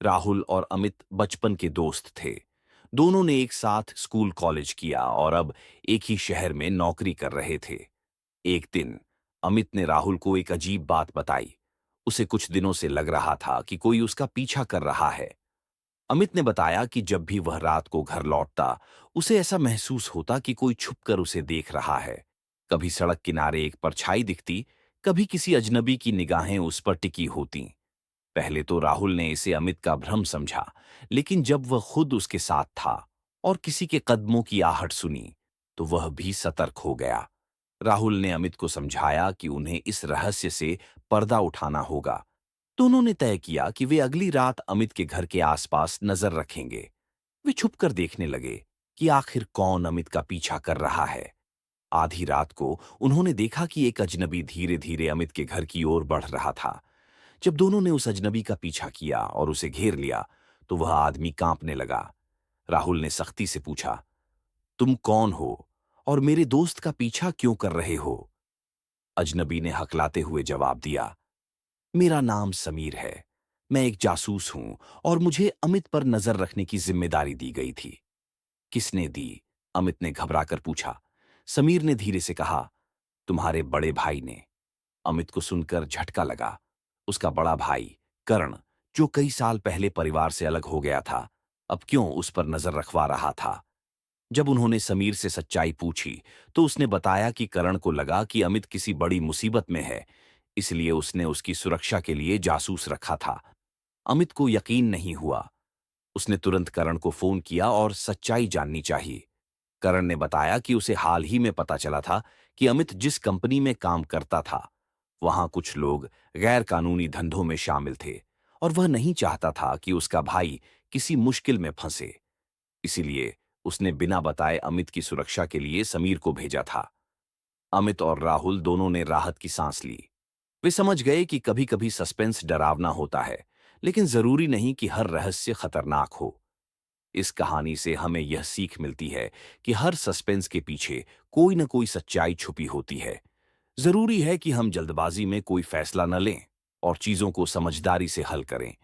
राहुल और अमित बचपन के दोस्त थे। दोनों ने एक साथ स्कूल कॉलेज किया और अब एक ही शहर में नौकरी कर रहे थे। एक दिन अमित ने राहुल को एक अजीब बात बताई। उसे कुछ दिनों से लग रहा था कि कोई उसका पीछा कर रहा है। अमित ने बताया कि जब भी वह रात को घर लौटता, उसे ऐसा महसूस होता कि कोई छुपकर उसे देख रहा है। कभी सड़क किनारे एक परछाई दिखती, कभी किसी अजनबी की निगाहें उस पर टिकी होतीं। पहले तो राहुल ने इसे अमित का भ्रम समझा, लेकिन जब वह खुद उसके साथ था और किसी के कदमों की आहट सुनी, तो वह भी सतर्क हो गया। राहुल ने अमित को समझाया कि उन्हें इस रहस्य से पर्दा उठाना होगा। तो उन्होंने तय किया कि वे अगली रात अमित के घर के आसपास नजर रखेंगे। वे छुपकर देखने लगे कि आखिर कौन अमित का पीछा कर रहा है। आधी रात को उन्होंने देखा कि एक अजनबी धीरे धीरे अमित के घर की ओर बढ़ रहा था। जब दोनों ने उस अजनबी का पीछा किया और उसे घेर लिया, तो वह आदमी कांपने लगा। राहुल ने सख्ती से पूछा, तुम कौन हो और मेरे दोस्त का पीछा क्यों कर रहे हो? अजनबी ने हकलाते हुए जवाब दिया, मेरा नाम समीर है। मैं एक जासूस हूं और मुझे अमित पर नजर रखने की जिम्मेदारी दी गई थी। किसने दी? अमित ने घबराकर पूछा। समीर ने धीरे से कहा, तुम्हारे बड़े भाई ने। अमित को सुनकर झटका लगा। उसका बड़ा भाई करण, जो कई साल पहले परिवार से अलग हो गया था, अब क्यों उस पर नजर रखवा रहा था? जब उन्होंने समीर से सच्चाई पूछी, तो उसने बताया कि करण को लगा कि अमित किसी बड़ी मुसीबत में है, इसलिए उसने उसकी सुरक्षा के लिए जासूस रखा था। अमित को यकीन नहीं हुआ। उसने तुरंत करण को फोन किया और सच्चाई जाननी चाहिए। करण ने बताया कि उसे हाल ही में पता चला था कि अमित जिस कंपनी में काम करता था, वहां कुछ लोग गैर कानूनी धंधों में शामिल थे और वह नहीं चाहता था कि उसका भाई किसी मुश्किल में फंसे। इसीलिए उसने बिना बताए अमित की सुरक्षा के लिए समीर को भेजा था। अमित और राहुल दोनों ने राहत की सांस ली। वे समझ गए कि कभी-कभी सस्पेंस डरावना होता है, लेकिन जरूरी नहीं कि हर रहस्य खतरनाक हो। इस कहानी से हमें यह सीख मिलती है कि हर सस्पेंस के पीछे कोई न कोई सच्चाई छुपी होती है। जरूरी है कि हम जल्दबाजी में कोई फैसला न लें और चीजों को समझदारी से हल करें।